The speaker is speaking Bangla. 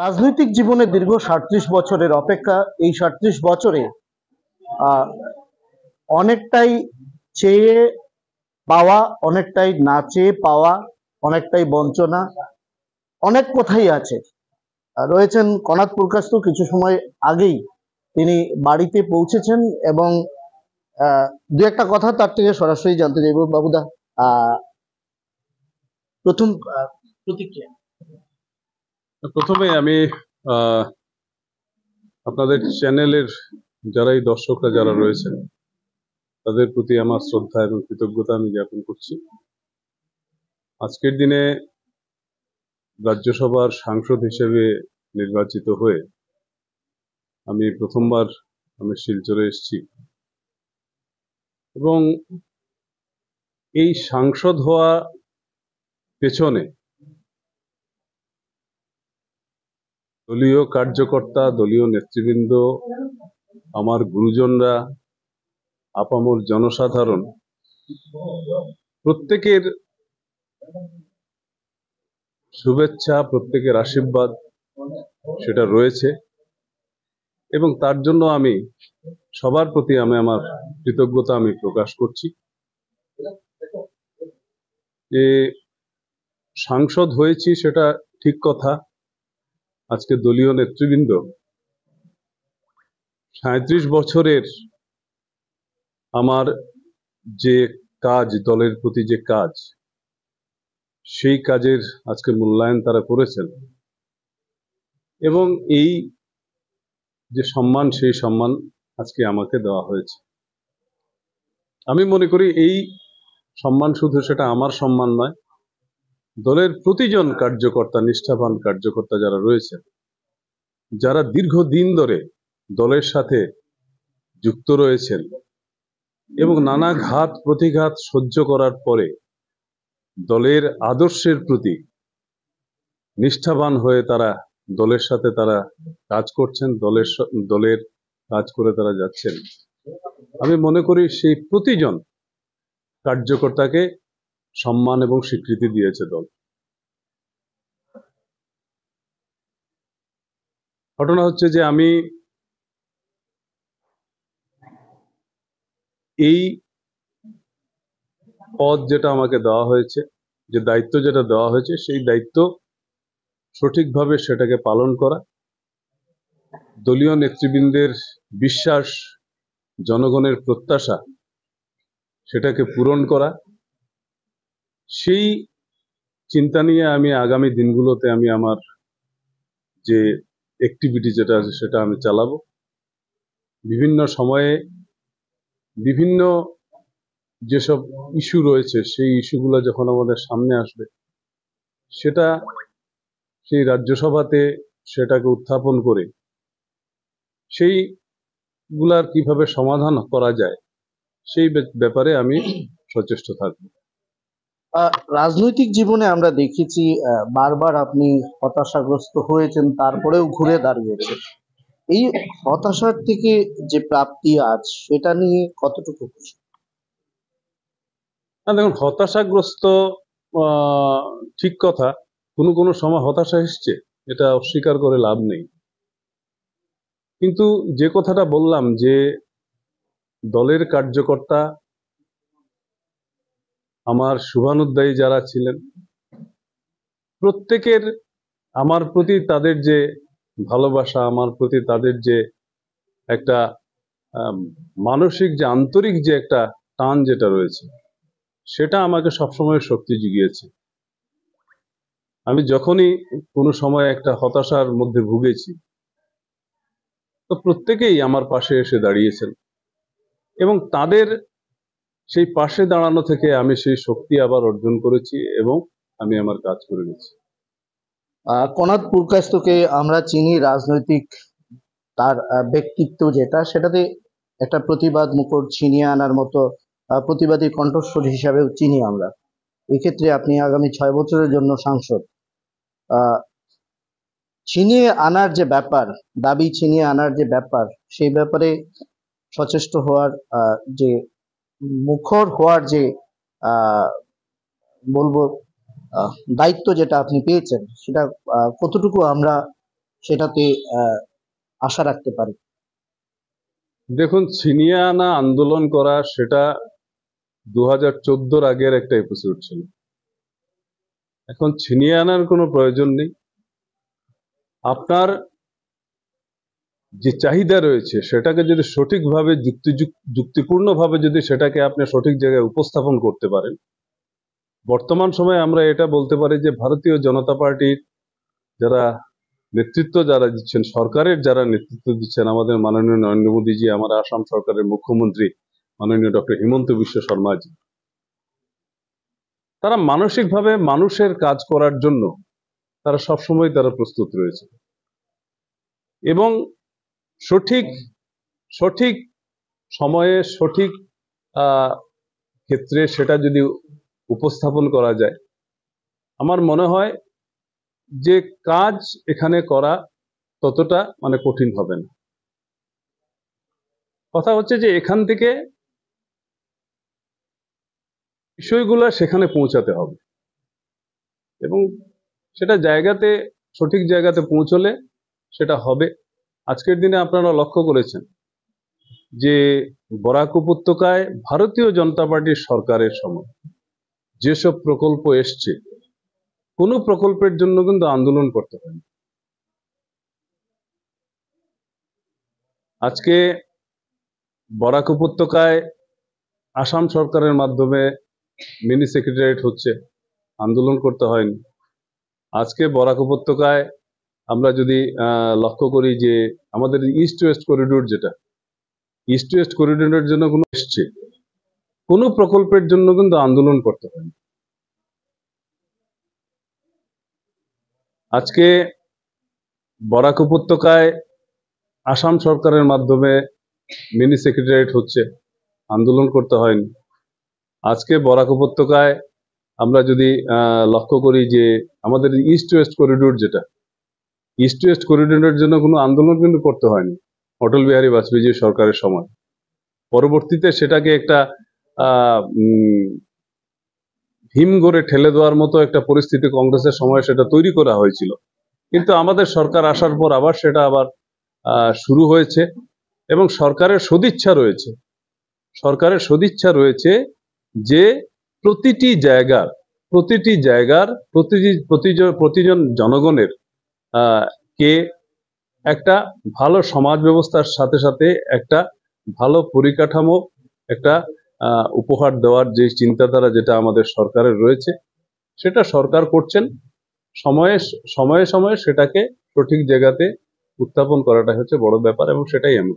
রাজনৈতিক জীবনে দীর্ঘ ৩৭ বছরের অপেক্ষা। এই ৩৭ বছরে অনেকটাই চেয়ে পাওয়া, অনেকটাই না চেয়ে পাওয়া, অনেকটাই বঞ্চনা, অনেক কথাই আছে। রয়েছেন কনাদ পুরকায়স্থ। কিছু সময় আগেই তিনি বাড়িতে পৌঁছেছেন এবং দু একটা কথা তার থেকে সরাসরি জানতে চাইব। বাবুদা, প্রথম প্রতিক্রিয়া। প্রথমে আমি আপনাদের চ্যানেলের যারাই দর্শকরা যারা রয়েছেন তাদের প্রতি আমার শ্রদ্ধা এবং কৃতজ্ঞতা আমি জ্ঞাপন করছি। আজকের দিনে রাজ্যসভার সাংসদ হিসেবে নির্বাচিত হয়ে আমি প্রথমবার আমি শিলচরে এসেছি এবং এই সাংসদ হওয়া পেছনে দলীয় কার্যকর্তা, দলীয় নেতৃবৃন্দ, আমার গুরুজনরা, আপামর জনসাধারণ প্রত্যেকের শুভেচ্ছা, প্রত্যেকের আশীর্বাদ সেটা রয়েছে এবং তার জন্য আমি সবার প্রতি আমার কৃতজ্ঞতা আমি প্রকাশ করছি। যে সাংসদ হয়েছি সেটা ঠিক কথা। আজকে দলীয় নেতৃবৃন্দ ৩৭ বছরের আমার যে কাজ, দলের প্রতি যে কাজ, সেই কাজের আজকে মূল্যায়ন তারা করেছেন এবং এই যে সম্মান, সেই সম্মান আজকে আমাকে দেওয়া হয়েছে। আমি মনে করি এই সম্মান শুধু সেটা আমার সম্মান নয়, দলের প্রতিজন কার্যকর্তা, নিষ্ঠাবান কার্যকর্তা যারা রয়েছেন, যারা দীর্ঘদিন ধরে দলের সাথে যুক্ত রয়েছেন এবং নানা ঘাত প্রতিঘাত সহ্য করার পরে দলের আদর্শের প্রতি নিষ্ঠাবান হয়ে তারা দলের সাথে তারা কাজ করছেন, দলের কাজ করে তারা যাচ্ছেন। আমি মনে করি সেই প্রতিজন কার্যকর্তাকে সম্মান এবং স্বীকৃতি দিয়েছে দল। ঘটনা হচ্ছে যে আমি এই পদ যেটা আমাকে দেওয়া হয়েছে, যে দায়িত্ব যেটা দেওয়া হয়েছে, সেই দায়িত্ব সঠিকভাবে সেটাকে পালন করা, দলীয় নেতৃবৃন্দের বিশ্বাস, জনগণের প্রত্যাশা সেটাকে পূরণ করা, সেই চিন্তা নিয়ে আমি আগামী দিনগুলোতে আমি আমার যে অ্যাক্টিভিটি যেটা আছে সেটা আমি চালাবো। বিভিন্ন সময়ে বিভিন্ন যেসব ইস্যু রয়েছে সেই ইস্যুগুলো যখন আমাদের সামনে আসবে সেটা সেই রাজ্যসভাতে সেটাকে উত্থাপন করে সেইগুলার কিভাবে সমাধান করা যায় সেই ব্যাপারে আমি সচেষ্ট থাকব। রাজনৈতিক জীবনে আমরা দেখেছি বারবার আপনি হতাশাগ্রস্ত হয়েছেন, তারপরেও ঘুরে দাঁড়িয়েছেন। এই হতাশার থেকে যে প্রাপ্তি আজ, সেটা নিয়ে কতটুকু খুশি? দেখুন, হতাশাগ্রস্ত ঠিক কথা, কোনো সময় হতাশা এসছে, এটা অস্বীকার করে লাভ নেই। কিন্তু যে কথাটা বললাম যে দলের কার্যকর্তা, আমার শুভানুধ্যায়ী যারা ছিলেন, প্রত্যেকের আমার প্রতি তাদের যে ভালোবাসা, আমার প্রতি তাদের যে একটা মানসিক যে আন্তরিক যে একটা টান যেটা রয়েছে, সেটা আমাকে সবসময় শক্তি জুগিয়েছে। আমি যখনই কোনো সময় একটা হতাশার মধ্যে ভুগেছি, তো প্রত্যেকেই আমার পাশে এসে দাঁড়িয়েছেন এবং তাদের সেই পাশে দাঁড়ানো থেকে আমি সেই শক্তি আবার অর্জন করেছি এবং আমি আমার কাজ করে গেছি। কনাদ পুরকায়স্থকে আমরা চিনি রাজনৈতিক, তার ব্যক্তিত্ব যেটা, সেটাতে একটা প্রতিবাদ মুখর ছিনিয়ে আনার মতো প্রতিবাদী কণ্ঠস্বর হিসাবেও চিনি আমরা। এক্ষেত্রে আপনি আগামী 6 বছরের জন্য সাংসদ। ছিনিয়ে আনার যে ব্যাপার, দাবি ছিনিয়ে আনার যে ব্যাপার, সেই ব্যাপারে সচেষ্ট হওয়ার যে মুখর হওয়ার যে বলবো দায়িত্ব যেটা আপনি পেয়েছেন, সেটা কতটুকু আমরা সেটাতে আশা রাখতে পারি? দেখুন, ছিনিয়ে আনা আন্দোলন করা সেটা 2014 আগের একটা এপিসোড ছিল। এখন ছিনিয়ে আনার কোনো প্রয়োজন নেই। আপনার যে চাহিদা রয়েছে সেটাকে যদি সঠিকভাবে যুক্তিপূর্ণভাবে যদি সেটাকে আপনি সঠিক জায়গায় উপস্থাপন করতে পারেন, বর্তমান সময়ে আমরা এটা বলতে পারি যে ভারতীয় জনতা পার্টির যারা যারা দিচ্ছেন, সরকারের যারা নেতৃত্ব দিচ্ছেন, আমাদের মাননীয় নরেন্দ্র মোদীজি, আমার আসাম সরকারের মুখ্যমন্ত্রী মাননীয় ডক্টর হিমন্ত বিশ্ব শর্মাজি, তারা মানসিকভাবে মানুষের কাজ করার জন্য তারা সবসময় তারা প্রস্তুত রয়েছে এবং সঠিক সঠিক সময়ে সঠিক ক্ষেত্রে সেটা যদি উপস্থাপন করা যায়, আমার মনে হয় যে কাজ এখানে করা ততটা কঠিন হবে না। কথা হচ্ছে যে এখান থেকে বিষয়গুলো সেখানে পৌঁছাতে হবে এবং সেটা সঠিক জায়গাতে পৌঁছলে সেটা হবে। আজকের দিনে আপনারা লক্ষ্য করেছেন যে বরাক উপত্যকায় ভারতীয় জনতা পার্টির সরকারের সময় যেসব প্রকল্প এসছে, কোনো প্রকল্পের জন্য কিন্তু আন্দোলন করতে হয়নি। আজকে বরাক উপত্যকায় আসাম সরকারের মাধ্যমে মিনি সেক্রেটারিয়েট হচ্ছে, আন্দোলন করতে হয়নি। আজকে বরাক উপত্যকায় আমরা যদি লক্ষ্য করি যে আমাদের ইস্ট ওয়েস্ট করিডোর, যেটা ইস্ট ওয়েস্ট করিডোরের জন্য কোনো প্রকল্পের জন্য কিন্তু আন্দোলন করতে হয়নি। আজকে বরাক উপত্যকায় আসাম সরকারের মাধ্যমে মিনি সেক্রেটারিয়েট হচ্ছে, আন্দোলন করতে হয়নি। আজকে বরাক উপত্যকায় আমরা যদি লক্ষ্য করি যে আমাদের ইস্ট ওয়েস্ট করিডোর, যেটা ইস্ট ওয়েস্ট করিডোরের জন্য কোনো আন্দোলন কিন্তু করতে হয়নি অটল বিহারী বাজপেয়ী সরকারের সময়। পরবর্তীতে সেটাকে একটা হিমঘরে ঠেলে দেওয়ার মতো একটা পরিস্থিতি কংগ্রেসের সময় সেটা তৈরি করা হয়েছিল, কিন্তু আমাদের সরকার আসার পর আবার সেটা শুরু হয়েছে এবং সরকারের সদিচ্ছা রয়েছে যে প্রতিজন জনগণের কে একটা ভালো সমাজ ব্যবস্থার সাথে সাথে একটা ভালো পরিকাঠামো, একটা উপহার দেওয়ার যে চিন্তাধারা যেটা আমাদের সরকারের রয়েছে, সেটা সরকার করছেন। সময়ে সময়ে সেটাকে সঠিক জায়গাতে উত্থাপন করাটা হচ্ছে বড় ব্যাপার এবং সেটাই আমি